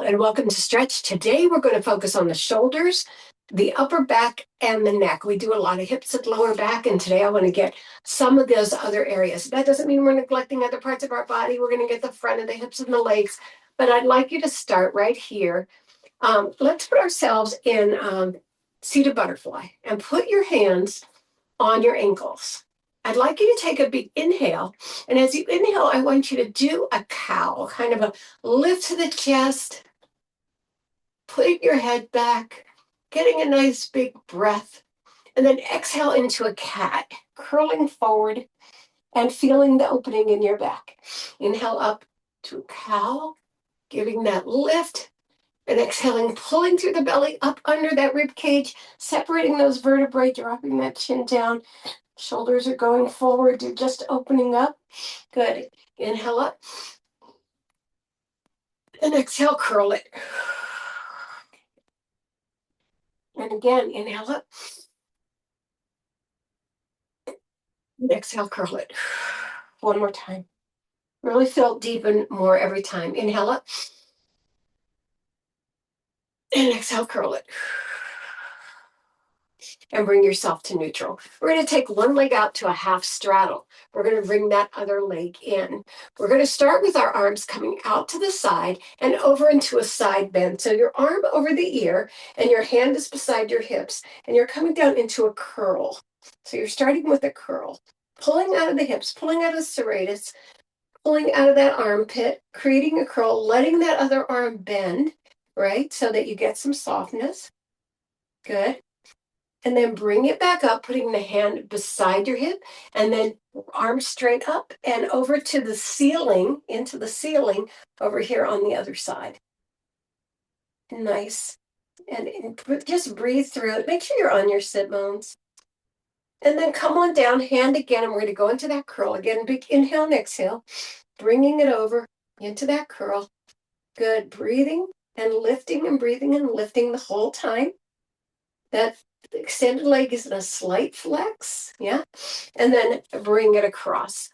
and welcome to Stretch. Today we're going to focus on the shoulders, the upper back, and the neck. We do a lot of hips and lower back, and today I want to get some of those other areas. That doesn't mean we're neglecting other parts of our body. We're going to get the front of the hips and the legs, but I'd like you to start right here. Let's put ourselves in seated butterfly and put your hands on your ankles. I'd like you to take a big inhale, and as you inhale, I want you to do a cow, kind of a lift to the chest, putting your head back, getting a nice big breath, and then exhale into a cat, curling forward and feeling the opening in your back. Inhale up to a cow, giving that lift, and exhaling, pulling through the belly up under that rib cage, separating those vertebrae, dropping that chin down. Shoulders are going forward. You're just opening up. Good. Inhale up. And exhale, curl it. And again, inhale up. And exhale, curl it. One more time. Really feel deepen more every time. Inhale up. And exhale, curl it. And bring yourself to neutral. We're going to take one leg out to a half straddle. We're going to bring that other leg in. We're going to start with our arms coming out to the side and over into a side bend. So your arm over the ear and your hand is beside your hips and you're coming down into a curl. So you're starting with a curl, pulling out of the hips, pulling out of the serratus, pulling out of that armpit, creating a curl, letting that other arm bend, right? So that you get some softness. Good. And then bring it back up, putting the hand beside your hip, and then arm straight up and over to the ceiling, into the ceiling over here on the other side. Nice. And just breathe through it. Make sure you're on your sit bones. And then come on down, hand again, and we're going to go into that curl. Again, big inhale and exhale, bringing it over into that curl. Good. Breathing and lifting and breathing and lifting the whole time. That extended leg is in a slight flex, yeah? And then bring it across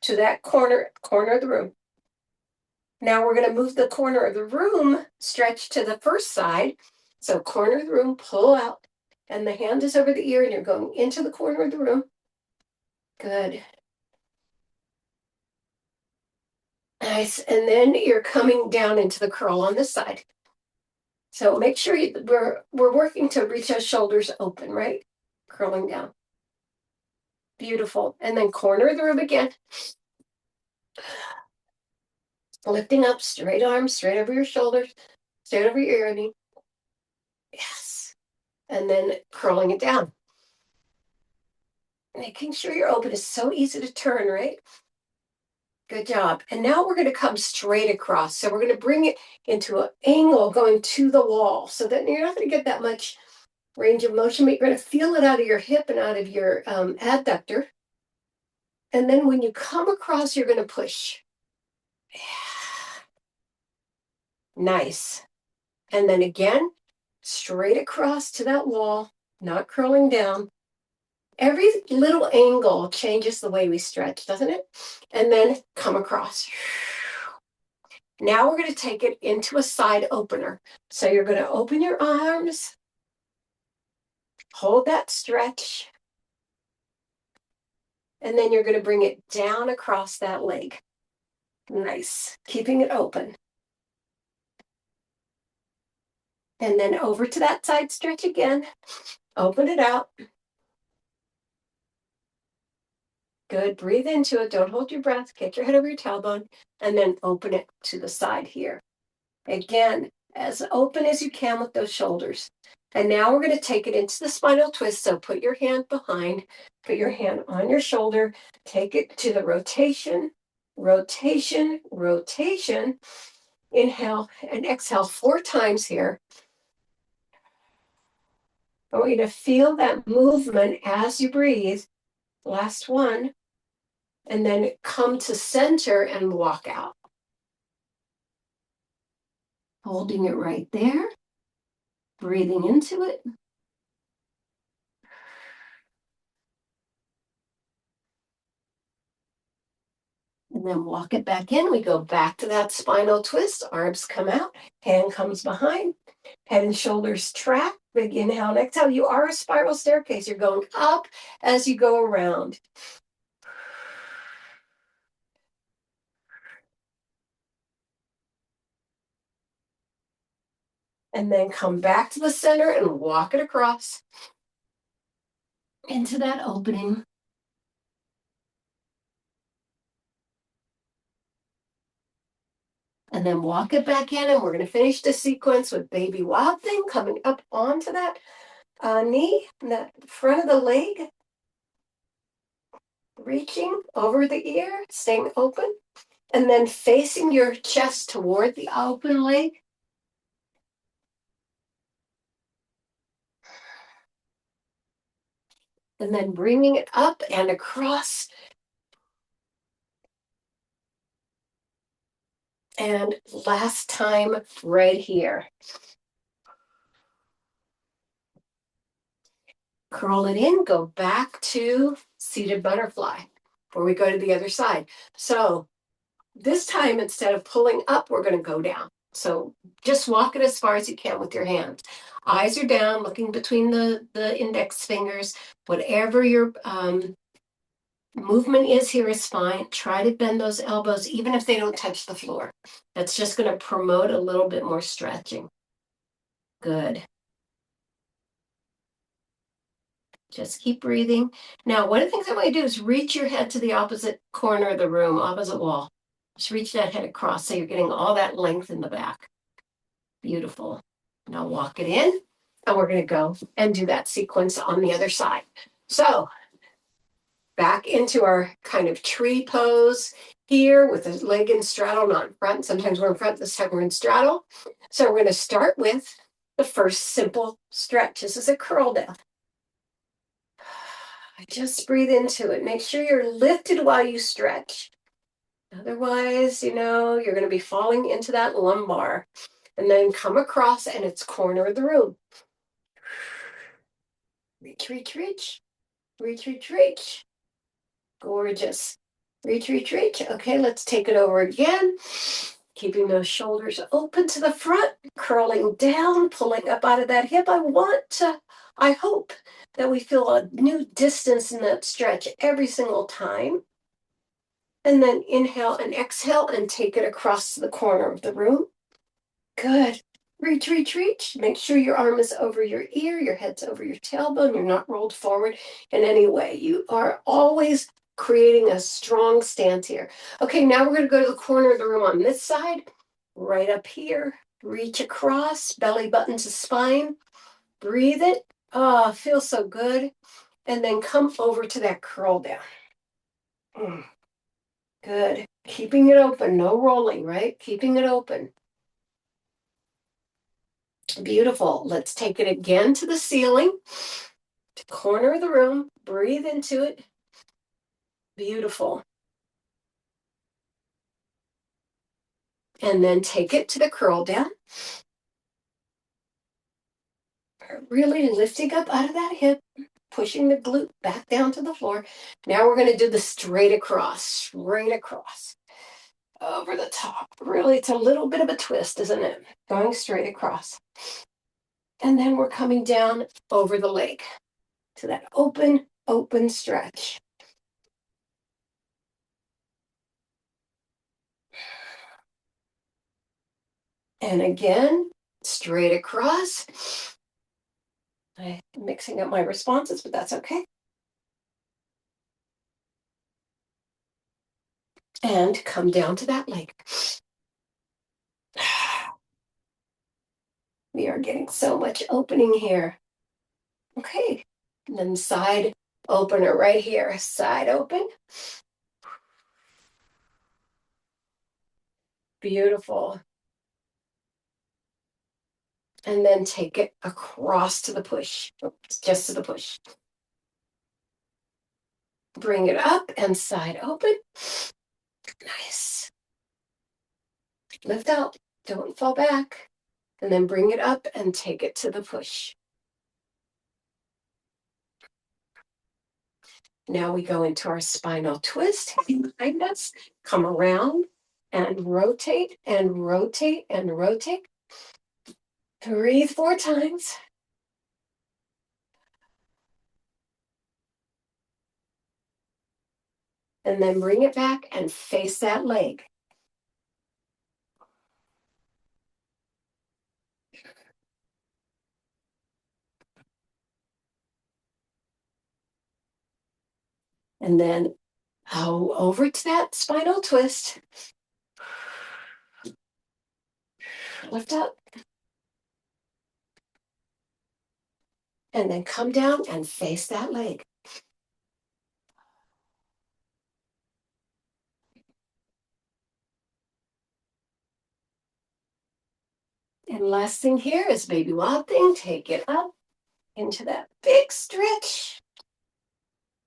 to that corner of the room. Now we're going to move the corner of the room, stretch to the first side. So corner of the room, pull out, and the hand is over the ear, and you're going into the corner of the room. Good. Nice. And then you're coming down into the curl on this side. So make sure we're working to reach those shoulders open, right? Curling down. Beautiful. And then corner of the room again. Lifting up, straight arms, straight over your shoulders, straight over your ear. Yes. And then curling it down. Making sure you're open is so easy to turn, right? Good job. And now we're going to come straight across. So we're going to bring it into an angle going to the wall. So that you're not going to get that much range of motion, but you're going to feel it out of your hip and out of your adductor. And then when you come across, you're going to push. Nice. And then again, straight across to that wall, not curling down. Every little angle changes the way we stretch, doesn't it? And then come across. Now we're going to take it into a side opener. So you're going to open your arms, hold that stretch, and then you're going to bring it down across that leg. Nice. Keeping it open. And then over to that side stretch again. Open it out. Good. Breathe into it. Don't hold your breath. Get your head over your tailbone. And then open it to the side here. Again, as open as you can with those shoulders. And now we're going to take it into the spinal twist. So put your hand behind. Put your hand on your shoulder. Take it to the rotation. Rotation. Rotation. Inhale and exhale 4 times here. I want you to feel that movement as you breathe. Last one. And then come to center and walk out. Holding it right there. Breathing into it. And then walk it back in. We go back to that spinal twist. Arms come out, hand comes behind, head and shoulders track. Big inhale and exhale. You are a spiral staircase. You're going up as you go around. And then come back to the center and walk it across into that opening. And then walk it back in, and we're going to finish the sequence with baby wild thing coming up onto that knee, the front of the leg, reaching over the ear, staying open, and then facing your chest toward the open leg. And then bringing it up and across. And last time right here. Curl it in, go back to seated butterfly before we go to the other side. So this time, instead of pulling up, we're going to go down. So just walk it as far as you can with your hands. Eyes are down, looking between the index fingers. Whatever your movement is here is fine. Try to bend those elbows, even if they don't touch the floor. That's just going to promote a little bit more stretching. Good. Just keep breathing. Now, one of the things I want you to do is reach your head to the opposite corner of the room, opposite wall. Just reach that head across so you're getting all that length in the back. Beautiful. Now walk it in, and we're going to go and do that sequence on the other side. So back into our kind of tree pose here with the leg in straddle, not in front. Sometimes we're in front, this time we're in straddle. So we're going to start with the first simple stretch. This is a curl down. Just breathe into it. Make sure you're lifted while you stretch. Otherwise, you're going to be falling into that lumbar. And then come across, and it's corner of the room. Reach, reach, reach. Reach, reach, reach. Gorgeous. Reach, reach, reach. Okay, let's take it over again. Keeping those shoulders open to the front, curling down, pulling up out of that hip. I hope that we feel a new distance in that stretch every single time. And then inhale and exhale and take it across the corner of the room. Good. Reach, reach, reach. Make sure your arm is over your ear, your head's over your tailbone. You're not rolled forward in any way. You are always creating a strong stance here. Okay, now we're going to go to the corner of the room on this side. Right up here. Reach across, belly button to spine. Breathe it. Oh, feels so good. And then come over to that curl down. Good. Keeping it open, no rolling, right? Keeping it open. Beautiful. Let's take it again to the ceiling, to the corner of the room. Breathe into it. Beautiful. And then take it to the curl down. Really lifting up out of that hip, pushing the glute back down to the floor. Now we're going to do the straight across, over the top. Really, it's a little bit of a twist, isn't it? Going straight across. And then we're coming down over the leg to that open stretch. And again, straight across. I'm mixing up my responses, but that's okay. And come down to that leg. We are getting so much opening here. Okay. And then side opener right here. Side open. Beautiful. And then take it across to the push. Just to the push. Bring it up and side open. Nice. Lift out. Don't fall back. And then bring it up and take it to the push. Now we go into our spinal twist behind us. Come around and rotate and rotate and rotate. Breathe 4 times. And then bring it back and face that leg. And then over to that spinal twist. Lift up. And then come down and face that leg. And last thing here is baby wild thing. Take it up into that big stretch.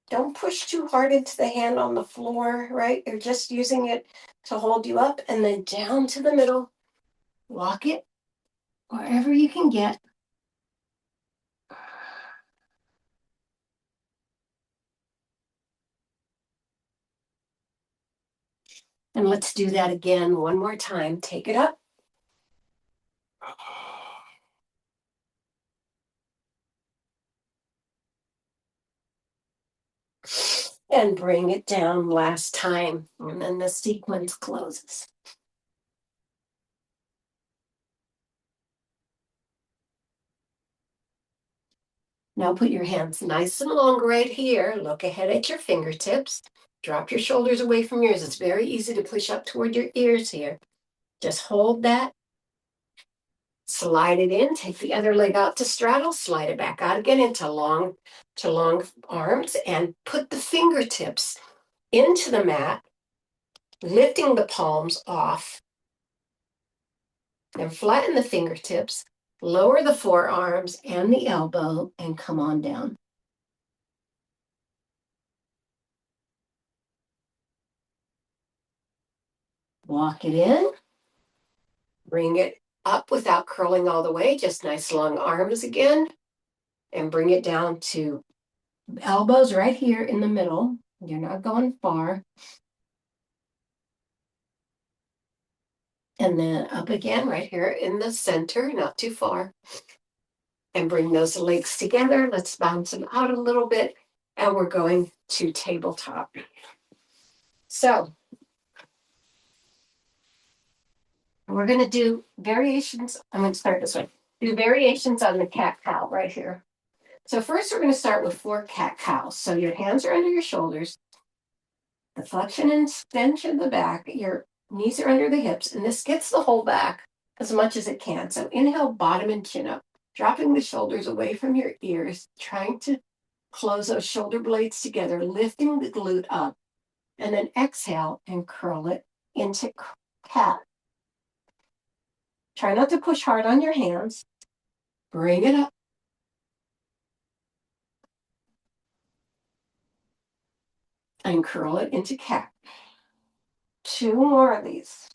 Don't push too hard into the hand on the floor, right? You're just using it to hold you up, and then down to the middle. Walk it wherever you can get. And let's do that again one more time. Take it up. And bring it down last time. And then the sequence closes. Now put your hands nice and long right here. Look ahead at your fingertips. Drop your shoulders away from yours. It's very easy to push up toward your ears here. Just hold that. Slide it in. Take the other leg out to straddle. Slide it back out again into long arms. And put the fingertips into the mat, lifting the palms off. Then flatten the fingertips. Lower the forearms and the elbow and come on down. Walk it in. Bring it up without curling all the way, just nice long arms again. And bring it down to elbows right here in the middle. You're not going far. And then up again right here in the center, not too far. And bring those legs together. Let's bounce them out a little bit. And we're going to tabletop. So we're going to do variations. I'm going to start this way. Do variations on the cat-cow right here. So first we're going to start with 4 cat-cows. So your hands are under your shoulders. The flexion and extension of the back. Your knees are under the hips. And this gets the whole back as much as it can. So inhale, bottom and chin up. Dropping the shoulders away from your ears. Trying to close those shoulder blades together. Lifting the glute up. And then exhale and curl it into cat. Try not to push hard on your hands. Bring it up. And curl it into cat. 2 more of these.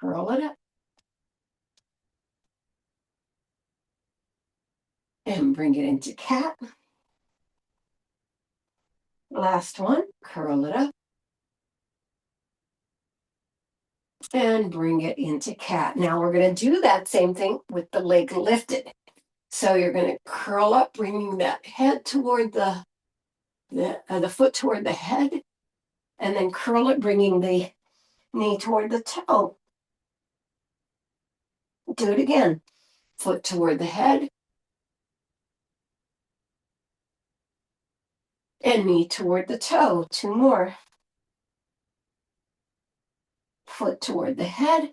Curl it up. And bring it into cat. Last one. Curl it up. And bring it into cat. Now we're going to do that same thing with the leg lifted. So you're going to curl up, bringing that head toward the foot toward the head, and then curl it, bringing the knee toward the toe. Do it again. Foot toward the head, and knee toward the toe. 2 more. Foot toward the head,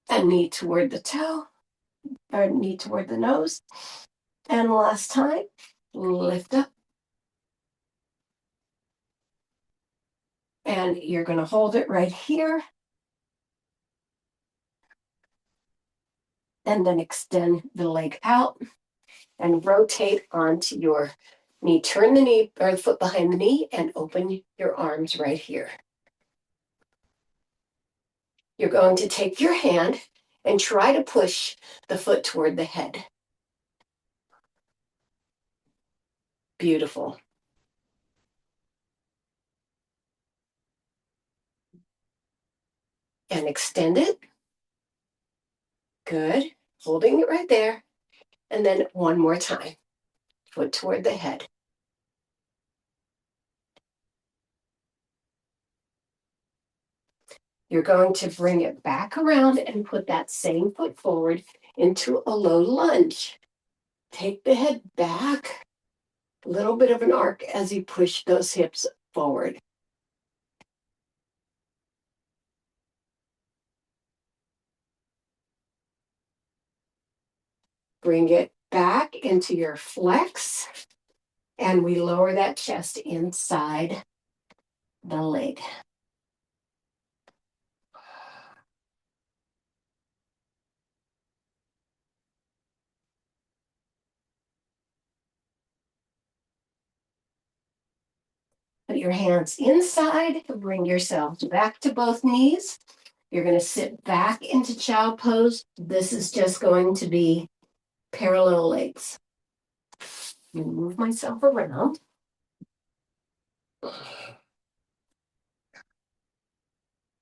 and knee toward the toe, or knee toward the nose. And last time, lift up. And you're going to hold it right here. And then extend the leg out and rotate onto your knee. Turn the knee or the foot behind the knee and open your arms right here. You're going to take your hand and try to push the foot toward the head. Beautiful. And extend it. Good. Holding it right there. And then one more time. Foot toward the head. You're going to bring it back around and put that same foot forward into a low lunge. Take the head back, a little bit of an arc as you push those hips forward. Bring it back into your flex, and we lower that chest inside the leg. Put your hands inside, bring yourselves back to both knees. You're going to sit back into child pose. This is just going to be parallel legs. Move myself around.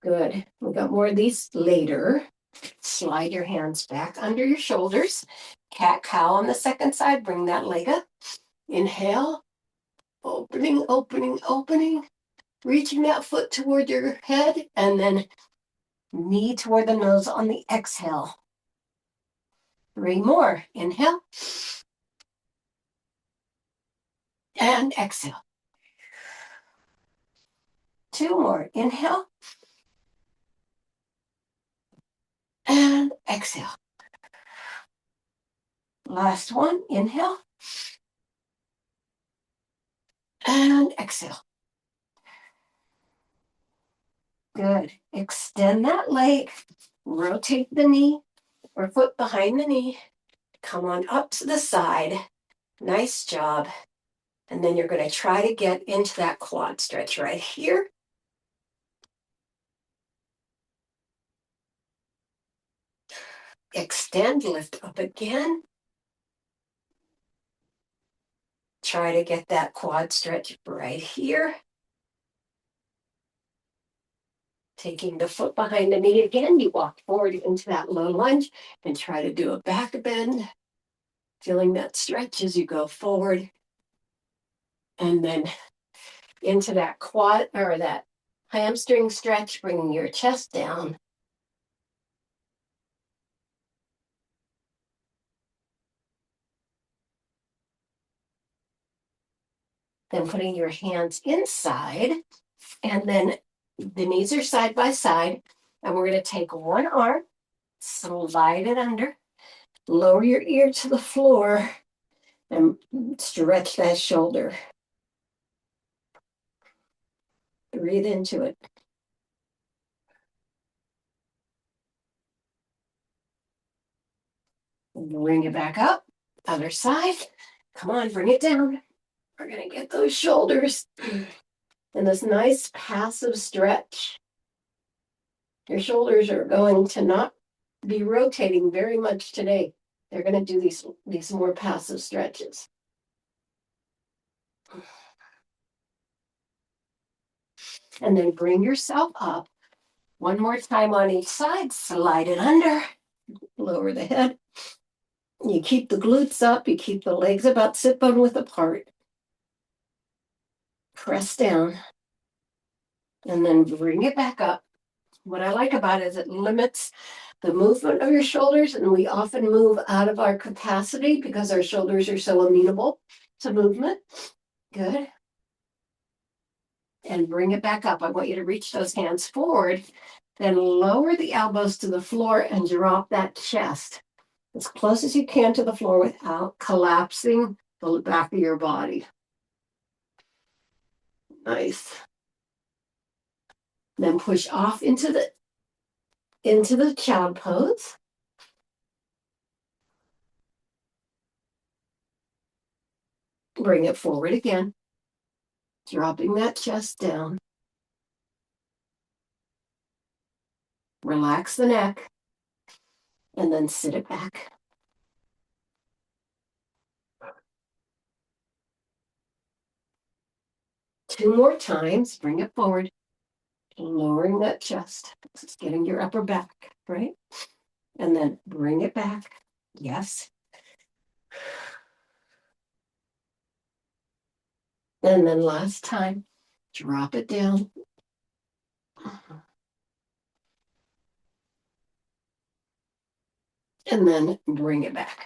Good. We got more of these later. Slide your hands back under your shoulders. Cat-cow on the second side. Bring that leg up. Inhale. Opening, opening, opening. Reaching that foot toward your head, and then knee toward the nose on the exhale. 3 more. Inhale. And exhale. 2 more. Inhale. And exhale. Last one. Inhale. And exhale. Good. Extend that leg. Rotate the knee or foot behind the knee. Come on up to the side. Nice job. And then you're going to try to get into that quad stretch right here. Extend, lift up again. Try to get that quad stretch right here. Taking the foot behind the knee again, you walk forward into that low lunge and try to do a back bend. Feeling that stretch as you go forward. And then into that quad or that hamstring stretch, bringing your chest down. Then putting your hands inside, and then the knees are side by side, and we're going to take one arm, slide it under, lower your ear to the floor, and stretch that shoulder. Breathe into it. Bring it back up, other side. Come on, bring it down. We're going to get those shoulders in this nice passive stretch. Your shoulders are going to not be rotating very much today. They're going to do these more passive stretches. And then bring yourself up. One more time on each side. Slide it under. Lower the head. You keep the glutes up. You keep the legs about sit bone width apart. Press down. And then bring it back up. What I like about it is it limits the movement of your shoulders, and we often move out of our capacity because our shoulders are so amenable to movement. Good. And bring it back up. I want you to reach those hands forward, then lower the elbows to the floor and drop that chest as close as you can to the floor without collapsing the back of your body. Nice. Then push off into the child pose. Bring it forward again, dropping that chest down. Relax the neck, and then sit it back. 2 more times. Bring it forward. Lowering that chest. It's getting your upper back, right? And then bring it back. Yes. And then last time, drop it down. And then bring it back.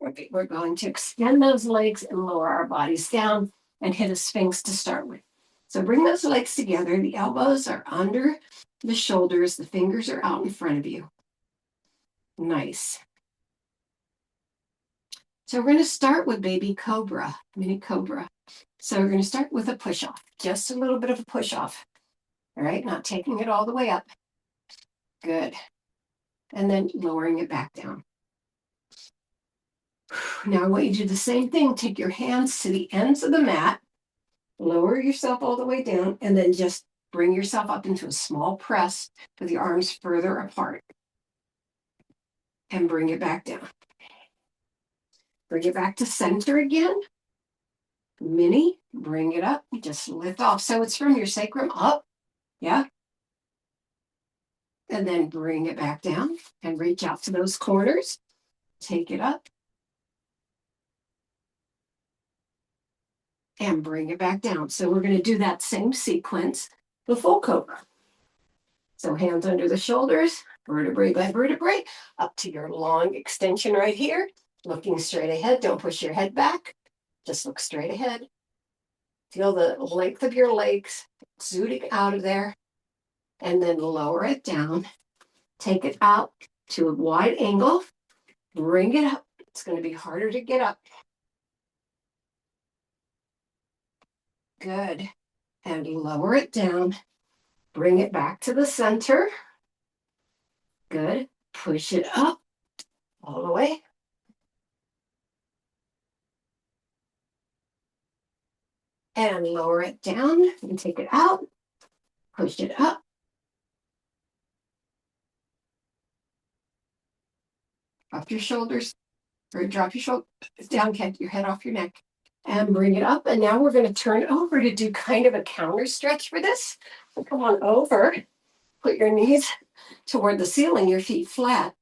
Okay, we're going to extend those legs and lower our bodies down and hit a sphinx to start with. So bring those legs together. The elbows are under the shoulders. The fingers are out in front of you. Nice. So we're going to start with baby cobra, mini cobra. So we're going to start with a push-off, just a little bit of a push-off. All right, not taking it all the way up. Good. And then lowering it back down. Now I want you to do the same thing. Take your hands to the ends of the mat, lower yourself all the way down, and then just bring yourself up into a small press with your arms further apart. And bring it back down. Bring it back to center again. Mini, bring it up, just lift off. So it's from your sacrum up, yeah? And then bring it back down and reach out to those corners. Take it up. And bring it back down. So we're going to do that same sequence, the full cobra. So hands under the shoulders, vertebrae by vertebrae, up to your long extension right here, looking straight ahead. Don't push your head back. Just look straight ahead. Feel the length of your legs exuding out of there, and then lower it down. Take it out to a wide angle. Bring it up. It's going to be harder to get up. Good. And lower it down. Bring it back to the center. Good. Push it up all the way. And lower it down and take it out. Push it up. Drop your shoulders, or drop your shoulders down, get your head off your neck. And bring it up. And now we're going to turn over to do kind of a counter stretch for this. So come on over. Put your knees toward the ceiling, your feet flat.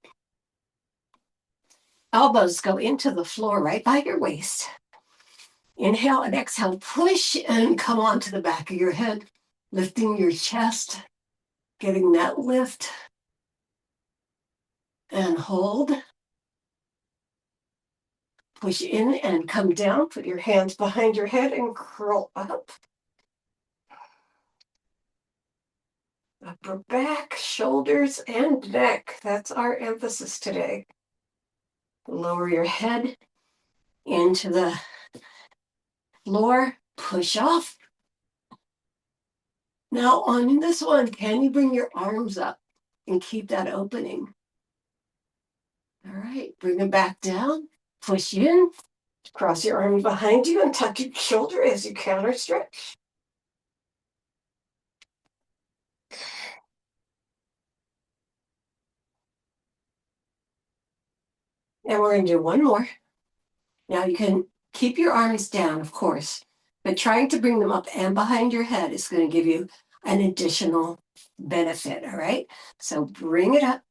Elbows go into the floor right by your waist. Inhale and exhale, push and come onto the back of your head, lifting your chest, getting that lift. And hold. Push in and come down. Put your hands behind your head and curl up. Upper back, shoulders, and neck. That's our emphasis today. Lower your head into the floor. Push off. Now on this one, can you bring your arms up and keep that opening? All right, bring them back down. Push in. Cross your arms behind you and tuck your shoulder as you counter stretch. And we're going to do one more. Now you can keep your arms down, of course, but trying to bring them up and behind your head is going to give you an additional benefit, all right? So bring it up.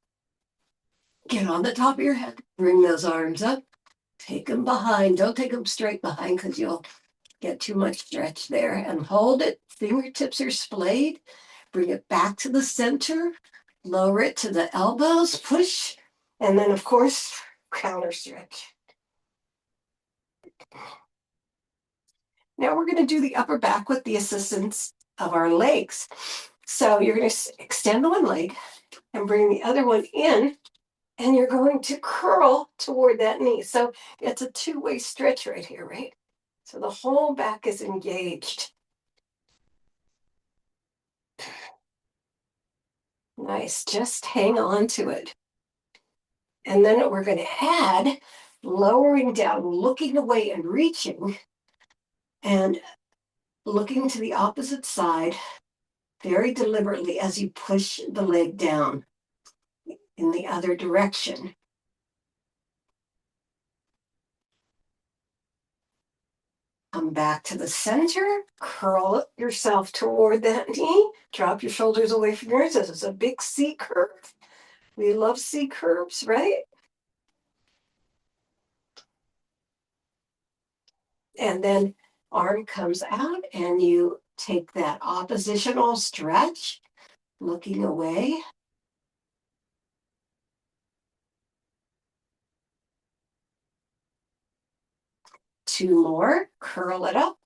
Get on the top of your head. Bring those arms up. Take them behind. Don't take them straight behind because you'll get too much stretch there. And hold it. Fingertips are splayed. Bring it back to the center. Lower it to the elbows. Push. And then, of course, counter stretch. Now we're going to do the upper back with the assistance of our legs. So you're going to extend the one leg and bring the other one in, and you're going to curl toward that knee. So it's a two-way stretch right here, right? So the whole back is engaged. Nice. Just hang on to it. And then we're going to add lowering down, looking away and reaching, and looking to the opposite side very deliberately as you push the leg down in the other direction. Come back to the center, curl yourself toward that knee, drop your shoulders away from yours. This is a big C curve. We love C curves, right? And then arm comes out and you take that oppositional stretch, looking away. Two more, curl it up.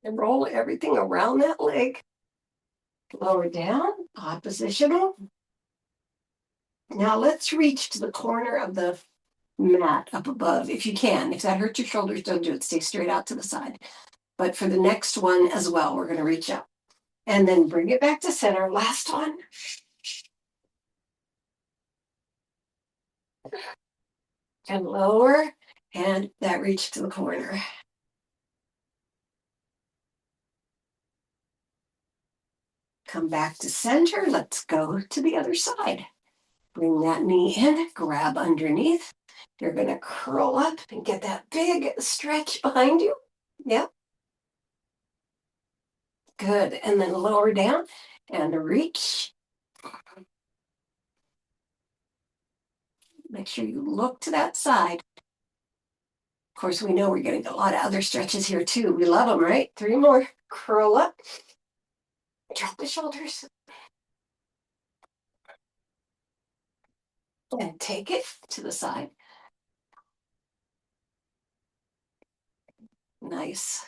And roll everything around that leg. Lower down, oppositional. Now let's reach to the corner of the mat up above, if you can. If that hurts your shoulders, don't do it. Stay straight out to the side. But for the next one as well, we're going to reach up. And then bring it back to center. Last one. And lower. And that reach to the corner. Come back to center. Let's go to the other side. Bring that knee in, grab underneath. You're going to curl up and get that big stretch behind you. Yep. Good. And then lower down and reach. Make sure you look to that side. Of course, we know we're getting a lot of other stretches here too. We love them, right? Three more. Curl up. Drop the shoulders. And take it to the side. Nice.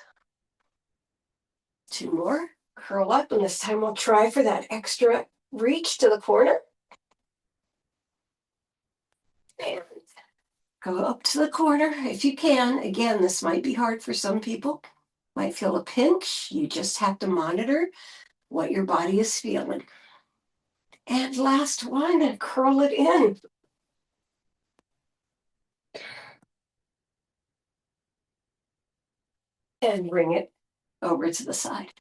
Two more. Curl up, and this time we'll try for that extra reach to the corner. And go up to the corner if you can. Again, this might be hard for some people. Might feel a pinch. You just have to monitor what your body is feeling. And last one, and curl it in. And bring it over to the side.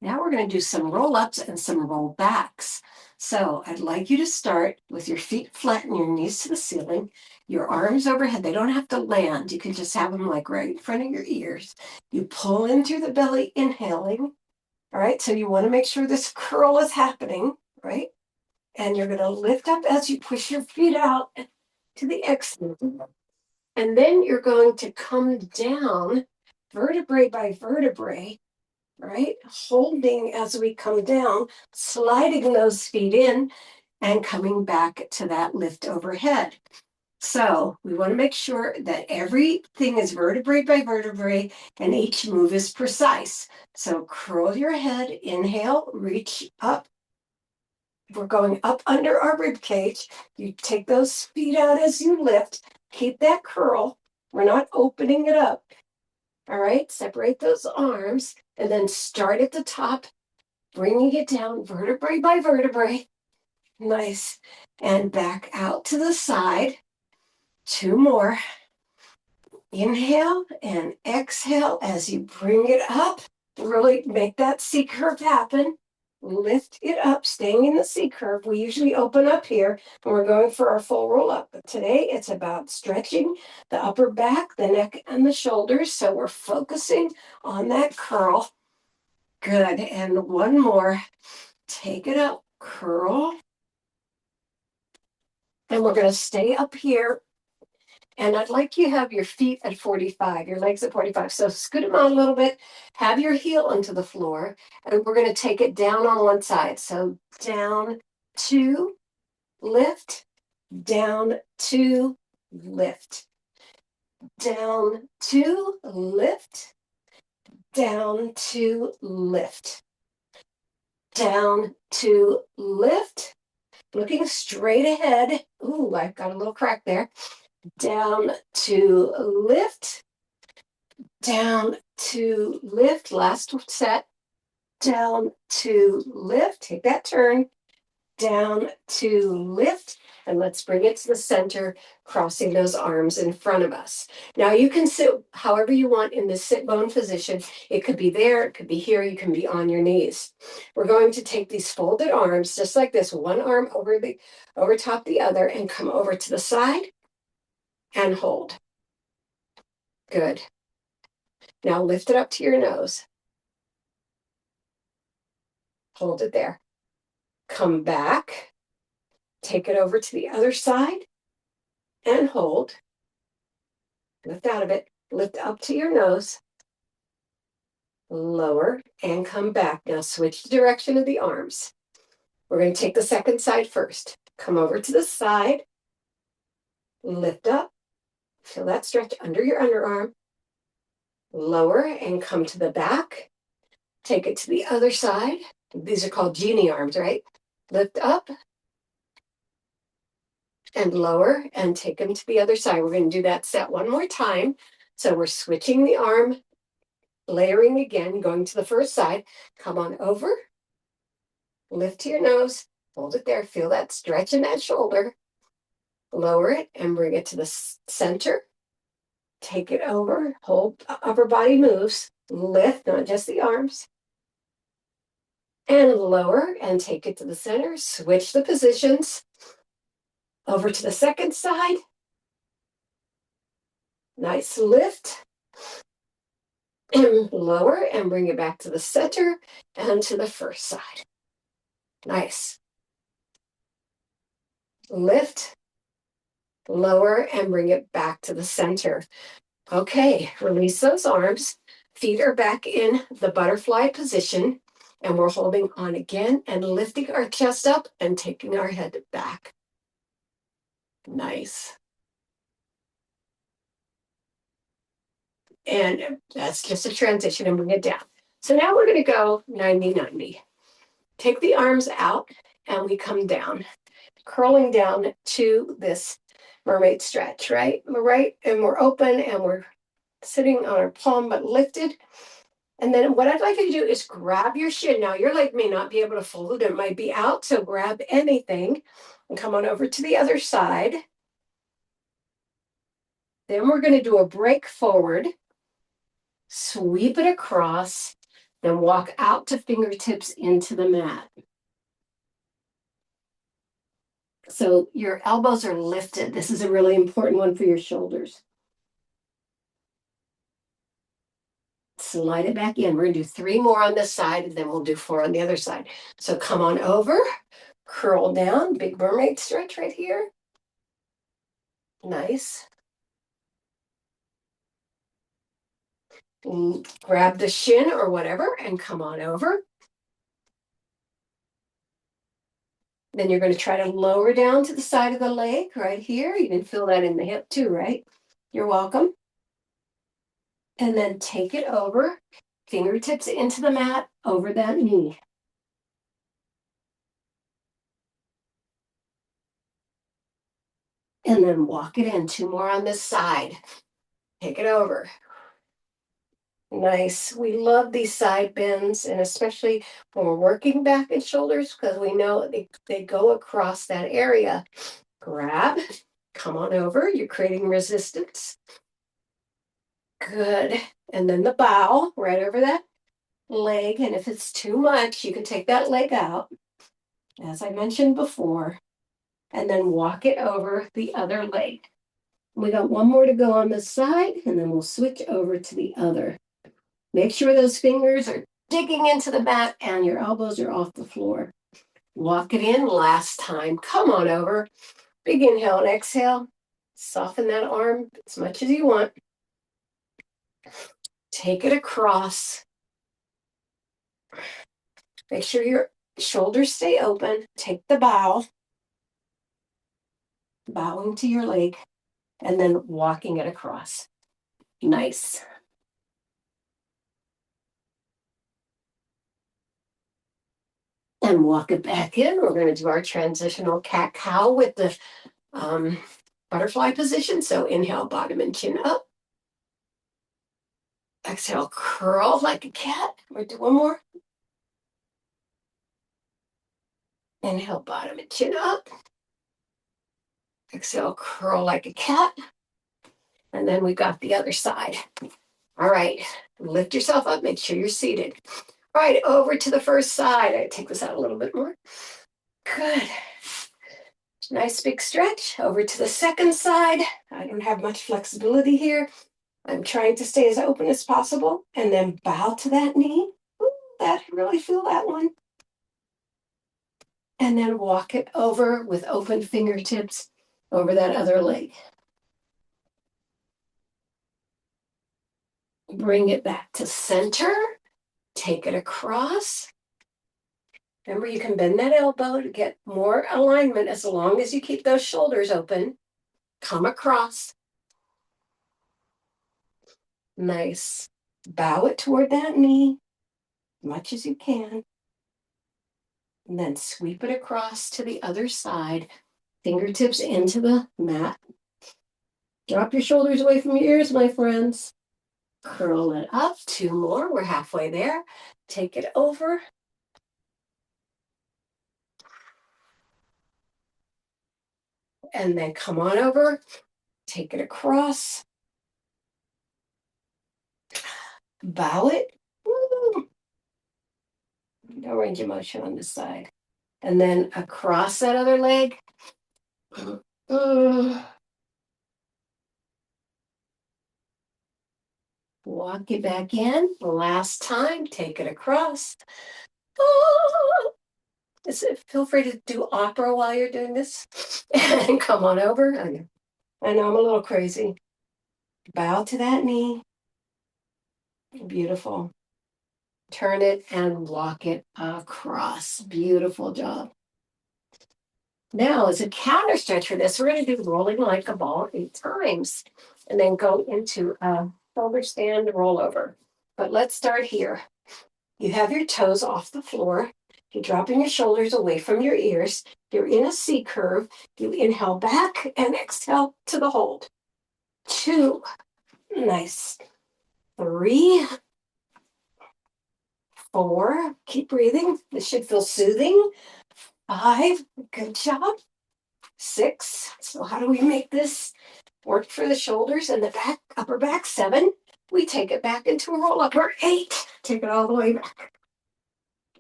Now we're going to do some roll-ups and some roll-backs. So I'd like you to start with your feet flat and your knees to the ceiling, your arms overhead. They don't have to land. You can just have them like right in front of your ears. You pull in through the belly, inhaling. All right, so you want to make sure this curl is happening, right? And you're going to lift up as you push your feet out to the exhale. And then you're going to come down vertebrae by vertebrae, right? Holding as we come down, sliding those feet in and coming back to that lift overhead. So we want to make sure that everything is vertebrae by vertebrae and each move is precise. So curl your head, inhale, reach up. We're going up under our rib cage. You take those feet out as you lift. Keep that curl. We're not opening it up. All right, separate those arms and then start at the top, bringing it down vertebrae by vertebrae. Nice. And back out to the side. Two more. Inhale and exhale as you bring it up. Really make that C curve happen. Lift it up, staying in the C curve. We usually open up here when we're going for our full roll up. But today it's about stretching the upper back, the neck, and the shoulders. So we're focusing on that curl. Good. And one more. Take it up, curl. And we're going to stay up here. And I'd like you to have your feet at 45, your legs at 45. So scoot them out a little bit, have your heel onto the floor, and we're going to take it down on one side. So down, two, lift, down, two, lift, down, two, lift, down, two, lift, down, two, lift, looking straight ahead. Ooh, I've got a little crack there. Down to lift, down to lift, last set, down to lift, take that turn, down to lift, and let's bring it to the center, crossing those arms in front of us. Now you can sit however you want in this sit bone position. It could be there, it could be here, you can be on your knees. We're going to take these folded arms, just like this, one arm over top the other, and come over to the side and hold. Good. Now lift it up to your nose. Hold it there. Come back. Take it over to the other side and hold. Lift out of it. Lift up to your nose. Lower and come back. Now switch the direction of the arms. We're going to take the second side first. Come over to the side. Lift up. Feel that stretch under your underarm. Lower and come to the back. Take it to the other side. These are called genie arms, right? Lift up and lower and take them to the other side. We're going to do that set one more time. So we're switching the arm, layering again, going to the first side. Come on over. Lift to your nose. Hold it there. Feel that stretch in that shoulder. Lower it and bring it to the center. Take it over. Hold, upper body moves. Lift, not just the arms. And lower and take it to the center. Switch the positions. Over to the second side. Nice lift. And lower and bring it back to the center and to the first side. Nice. Lift, lower, and bring it back to the center. Okay, release those arms. Feet are back in the butterfly position, and we're holding on again and lifting our chest up and taking our head back. Nice. And that's just a transition and bring it down. So now we're going to go 90-90. Take the arms out and we come down, curling down to this mermaid stretch, right? Right, and we're open and we're sitting on our palm but lifted. And then what I'd like you to do is grab your shin. Now your leg may not be able to fold, it might be out, so grab anything and come on over to the other side. Then we're going to do a break forward, sweep it across, then walk out to fingertips into the mat. So your elbows are lifted. This is a really important one for your shoulders. Slide it back in. We're going to do 3 more on this side, and then we'll do 4 on the other side. So come on over, curl down, big mermaid stretch right here. Nice. Grab the shin or whatever and come on over. Then you're going to try to lower down to the side of the leg right here. You can feel that in the hip too, right? You're welcome. And then take it over, fingertips into the mat, over that knee. And then walk it in. 2 more on this side. Take it over. Nice. We love these side bends, and especially when we're working back and shoulders, because we know they go across that area. Grab, come on over. You're creating resistance. Good. And then the bow right over that leg. And if it's too much, you can take that leg out, as I mentioned before, and then walk it over the other leg. We got 1 more to go on this side, and then we'll switch over to the other. Make sure those fingers are digging into the mat and your elbows are off the floor. Walk it in last time. Come on over. Big inhale and exhale. Soften that arm as much as you want. Take it across. Make sure your shoulders stay open. Take the bow. Bowing to your leg and then walking it across. Nice. And walk it back in. We're going to do our transitional cat-cow with the butterfly position. So inhale, bottom and chin up. Exhale, curl like a cat. We'll do 1 more. Inhale, bottom and chin up. Exhale, curl like a cat. And then we got the other side. All right, lift yourself up, make sure you're seated. All right, over to the first side. I take this out a little bit more. Good. Nice big stretch. Over to the second side. I don't have much flexibility here. I'm trying to stay as open as possible. And then bow to that knee. Ooh, that really feel that one. And then walk it over with open fingertips over that other leg. Bring it back to center. Take it across. Remember, you can bend that elbow to get more alignment as long as you keep those shoulders open. Come across. Nice. Bow it toward that knee as much as you can. And then sweep it across to the other side. Fingertips into the mat. Drop your shoulders away from your ears, my friends. Curl it up. 2 more. We're halfway there. Take it over. And then come on over. Take it across. Bow it. Woo. No range of motion on this side. And then across that other leg. Walk it back in. Last time, take it across. Feel free to do opera while you're doing this. And come on over. I know I'm a little crazy. Bow to that knee. Beautiful. Turn it and walk it across. Beautiful job. Now, as a counter stretch for this, we're going to do rolling like a ball 8 times and then go into a shoulder stand rollover. But let's start here. You have your toes off the floor. You're dropping your shoulders away from your ears. You're in a C curve. You inhale back and exhale to the hold. 2. Nice. 3. 4. Keep breathing. This should feel soothing. 5. Good job. 6. So how do we make this work for the shoulders and the back, upper back? 7. We take it back into a roll upper. 8. Take it all the way back.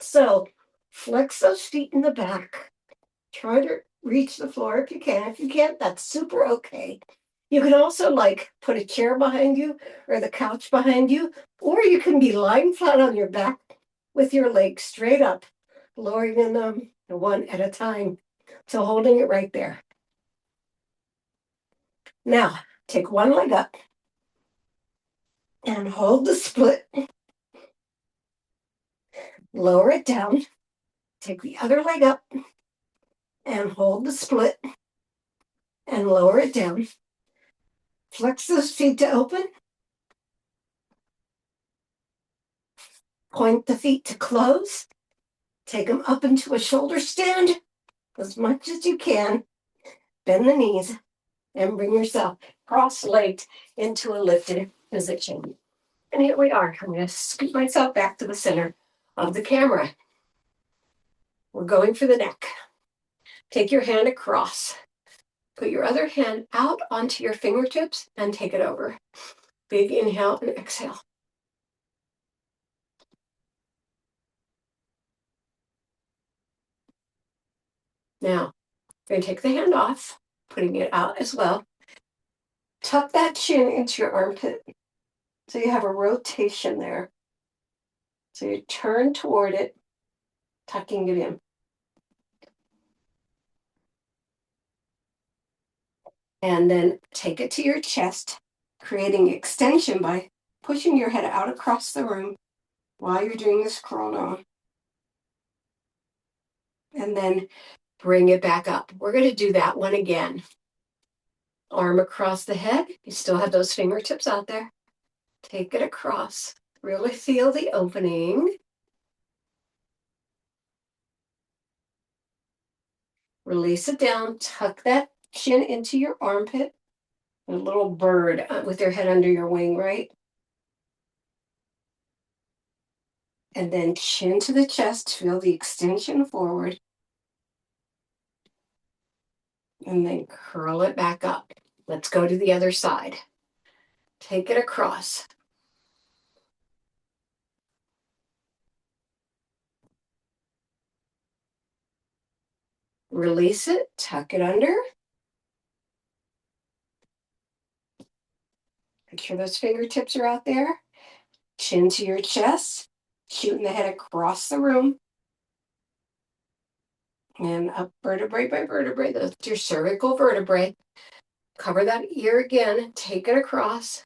So flex those feet in the back. Try to reach the floor if you can. If you can't, that's super okay. You can also put a chair behind you or the couch behind you, or you can be lying flat on your back with your legs straight up, lowering them one at a time. So holding it right there. Now, take one leg up and hold the split. Lower it down. Take the other leg up and hold the split and lower it down. Flex those feet to open. Point the feet to close. Take them up into a shoulder stand as much as you can. Bend the knees and bring yourself cross-legged into a lifted position. And here we are. I'm going to scoot myself back to the center of the camera. We're going for the neck. Take your hand across. Put your other hand out onto your fingertips and take it over. Big inhale and exhale. Now, we're going to take the hand off, putting it out as well. Tuck that chin into your armpit. So you have a rotation there. So you turn toward it, tucking it in. And then take it to your chest, creating extension by pushing your head out across the room while you're doing this curl down. And then bring it back up. We're going to do that one again. Arm across the head. You still have those fingertips out there. Take it across. Really feel the opening. Release it down. Tuck that chin into your armpit. A little bird with your head under your wing, right? And then chin to the chest. Feel the extension forward. And then curl it back up. Let's go to the other side. Take it across. Release it, tuck it under. Make sure those fingertips are out there. Chin to your chest, shooting the head across the room. And up vertebrae by vertebrae, that's your cervical vertebrae. Cover that ear again, take it across.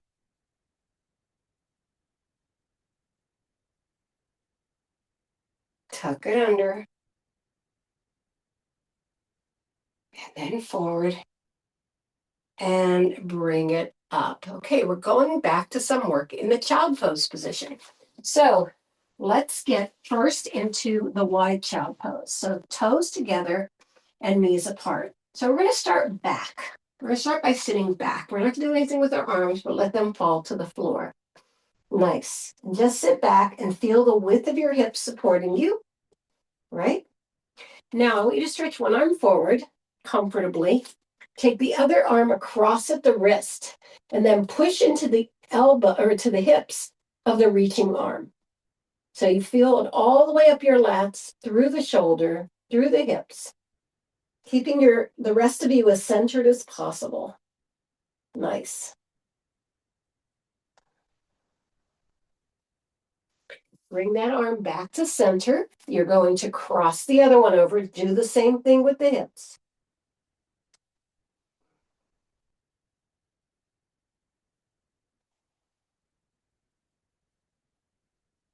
Tuck it under. And then forward. And bring it up. Okay, we're going back to some work in the child pose position. So let's get first into the wide child pose. So toes together and knees apart. So we're going to start back. We're going to start by sitting back. We're not going to do anything with our arms, but let them fall to the floor. Nice. And just sit back and feel the width of your hips supporting you, right? Now I want you to stretch one arm forward comfortably. Take the other arm across at the wrist and then push into the elbow or to the hips of the reaching arm. So you feel it all the way up your lats, through the shoulder, through the hips, keeping the rest of you as centered as possible. Nice. Bring that arm back to center. You're going to cross the other one over. Do the same thing with the hips.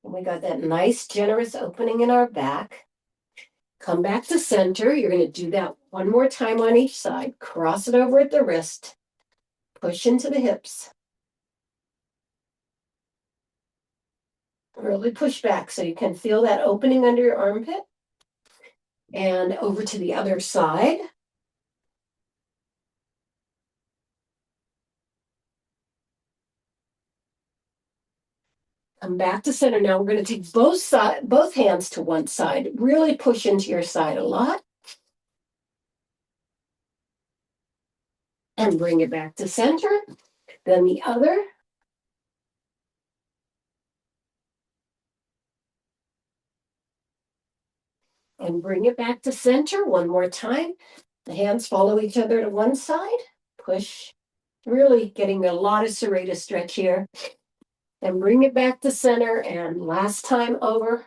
And we got that nice, generous opening in our back. Come back to center. You're going to do that one more time on each side. Cross it over at the wrist. Push into the hips. Really push back so you can feel that opening under your armpit. And over to the other side. Come back to center. Now we're going to take both hands to one side. Really push into your side a lot. And bring it back to center. Then the other. And bring it back to center one more time. The hands follow each other to one side. Push. Really getting a lot of serratus stretch here. And bring it back to center. And last time over.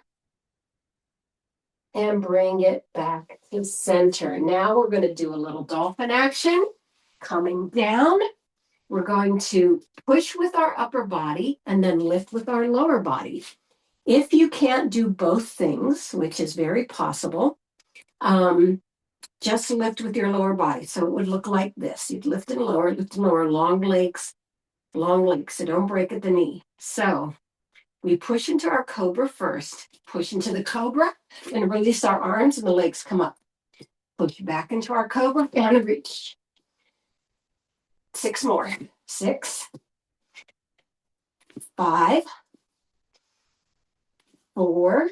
And bring it back to center. Now we're going to do a little dolphin action. Coming down. We're going to push with our upper body and then lift with our lower body. If you can't do both things, which is very possible, just lift with your lower body. So it would look like this. You'd lift and lower, long legs, so don't break at the knee. So we push into our cobra first, push into the cobra and release our arms and the legs come up. Push back into our cobra and reach. 6 more. 6, 5, 4,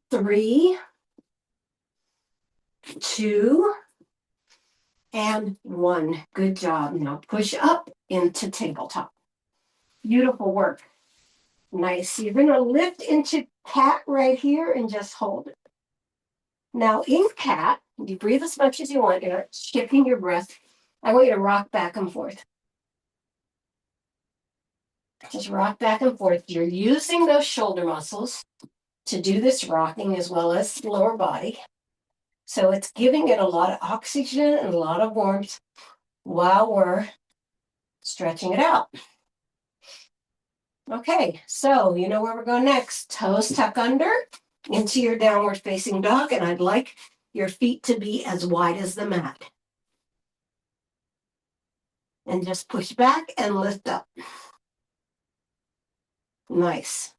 3, 2, and 1. Good job. Now push up into tabletop. Beautiful work. Nice. You're going to lift into cat right here and just hold it. Now in cat, you breathe as much as you want. You're shifting your breath. I want you to rock back and forth. Just rock back and forth. You're using those shoulder muscles to do this rocking as well as the lower body. So it's giving it a lot of oxygen and a lot of warmth while we're stretching it out. Okay, so you know where we're going next. Toes tuck under into your downward facing dog, and I'd like your feet to be as wide as the mat. And just push back and lift up. Nice.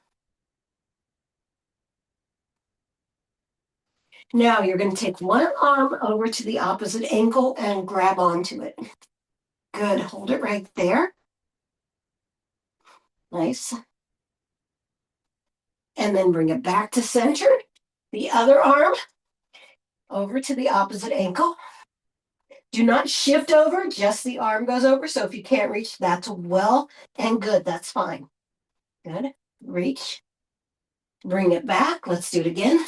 Now you're going to take one arm over to the opposite ankle and grab onto it. Good. Hold it right there. Nice. And then bring it back to center. The other arm over to the opposite ankle. Do not shift over, just the arm goes over. So if you can't reach, that's well and good. That's fine. Good. Reach. Bring it back. Let's do it again.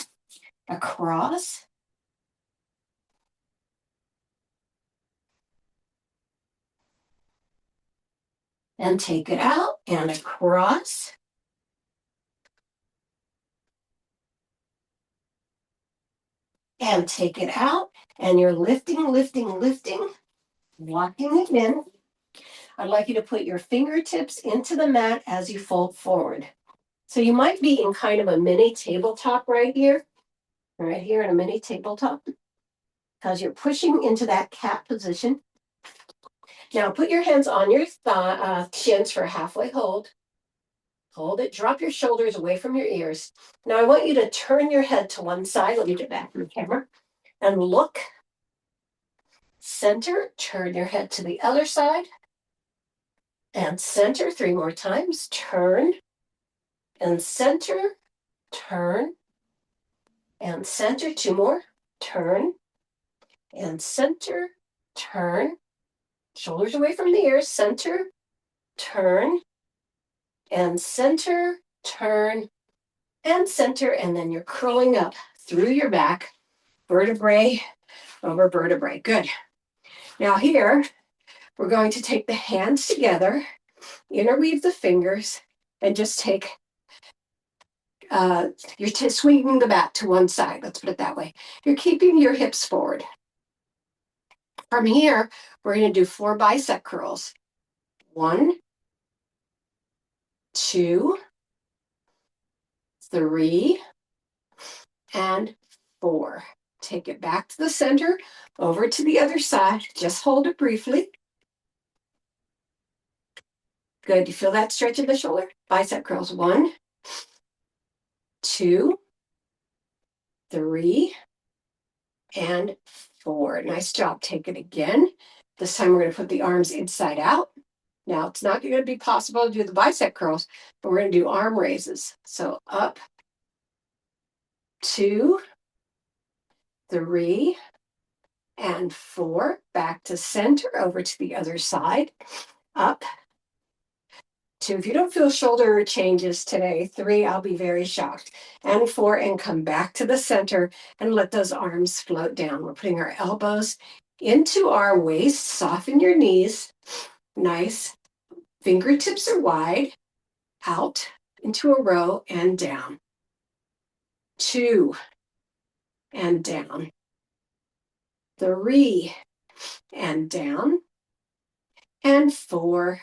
Across. And take it out and across. And take it out. And you're lifting, lifting, lifting, locking it in. I'd like you to put your fingertips into the mat as you fold forward. So you might be in kind of a mini tabletop right here in a mini tabletop, because you're pushing into that cat position. Now put your hands on your shins for a halfway hold. Hold it, drop your shoulders away from your ears. Now I want you to turn your head to one side. Let me get back from the camera and look. Center, turn your head to the other side. And center 3 more times. Turn and center, turn and center. 2 more. Turn and center, turn. Shoulders away from the ears. Center, turn and center, turn and center. And then you're curling up through your back, vertebrae over vertebrae. Good. Now here, we're going to take the hands together, interweave the fingers, and just take, you're swinging the bat to one side. Let's put it that way. You're keeping your hips forward. From here, we're going to do 4 bicep curls. 1, 2, 3, and 4. Take it back to the center, over to the other side. Just hold it briefly. Good. You feel that stretch in the shoulder? Bicep curls. 1, 2, 3, and 4. Nice job. Take it again. This time we're going to put the arms inside out. Now it's not going to be possible to do the bicep curls, but we're going to do arm raises. So up, 2, 3, and 4. Back to center, over to the other side. Up, 2. If you don't feel shoulder changes today, 3, I'll be very shocked. And 4, and come back to the center and let those arms float down. We're putting our elbows into our waist. Soften your knees. Nice. Fingertips are wide. Out into a row and down. 2, and down. 3, and down. And 4,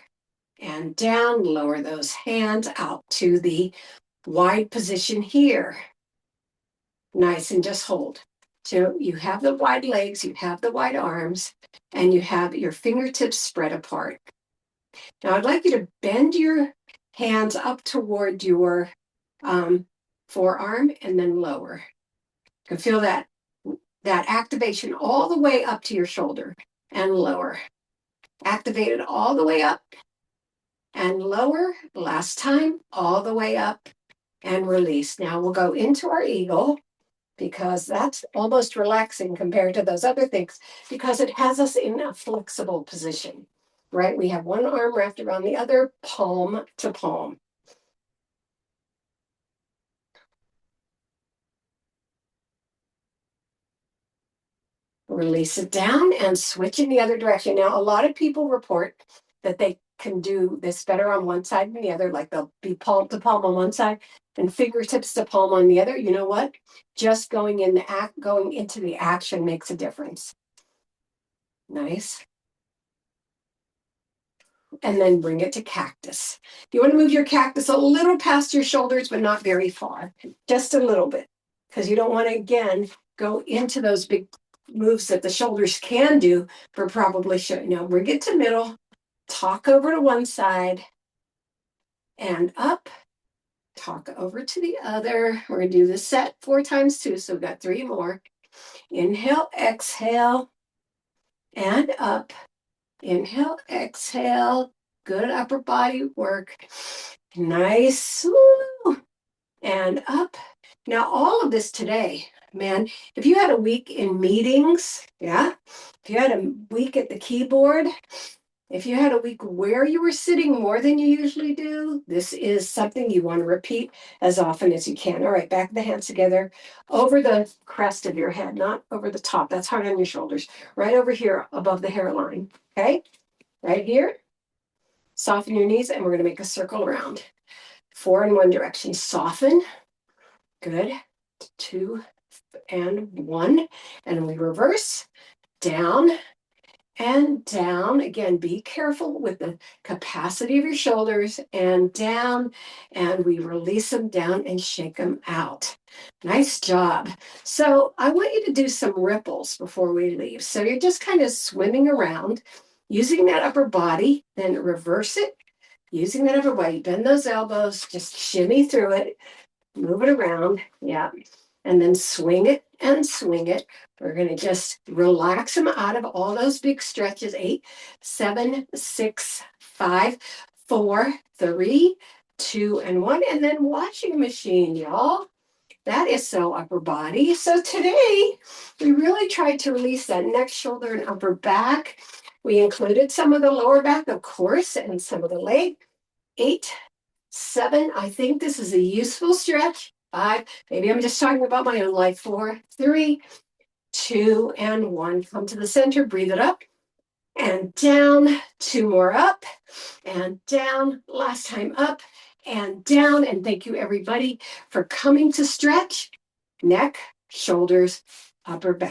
and down. Lower those hands out to the wide position here. Nice, and just hold. So you have the wide legs, you have the wide arms, and you have your fingertips spread apart. Now I'd like you to bend your hands up toward your forearm and then lower. You can feel that activation all the way up to your shoulder and lower. Activate it all the way up and lower. Last time, all the way up and release. Now we'll go into our eagle, because that's almost relaxing compared to those other things, because it has us in a flexible position, right? We have one arm wrapped around the other, palm to palm. Release it down and switch in the other direction. Now, a lot of people report that they can do this better on one side than the other, like they'll be palm to palm on one side and fingertips to palm on the other. You know what? Just going into the action makes a difference. Nice. And then bring it to cactus. You want to move your cactus a little past your shoulders, but not very far, just a little bit, because you don't want to, again, go into those big moves that the shoulders can do, but probably shouldn't. Now bring it to middle, talk over to one side, and up, talk over to the other. We're going to do this set 4 times too, so we've got 3 more. Inhale, exhale, and up. Inhale, exhale. Good upper body work. Nice. Woo. and up. Now, all of this today, man, if you had a week in meetings, yeah, if you had a week at the keyboard, if you had a week where you were sitting more than you usually do, this is something you want to repeat as often as you can. All right, back the hands together over the crest of your head, not over the top. That's hard on your shoulders. Right over here above the hairline. Okay, right here. Soften your knees, and we're going to make a circle around. 4 in one direction. Soften. Good. 2 and 1. And we reverse. Down and down. Again, be careful with the capacity of your shoulders, and down, and we release them down and shake them out. Nice job. So I want you to do some ripples before we leave. So you're just kind of swimming around using that upper body, then reverse it. Using that upper body, bend those elbows, just shimmy through it, move it around. Yeah. And then swing it and swing it. We're going to just relax them out of all those big stretches. 8, 7, 6, 5, 4, 3, 2, and 1. And then washing machine, y'all. That is so upper body. So today, we really tried to release that neck, shoulder, and upper back. We included some of the lower back, of course, and some of the leg. 8, 7, I think this is a useful stretch. 5, maybe I'm just talking about my own life. 4, 3, 2, and 1. Come to the center, breathe it up and down. 2 more up and down. Last time up and down. And thank you, everybody, for coming to stretch neck, shoulders, upper back.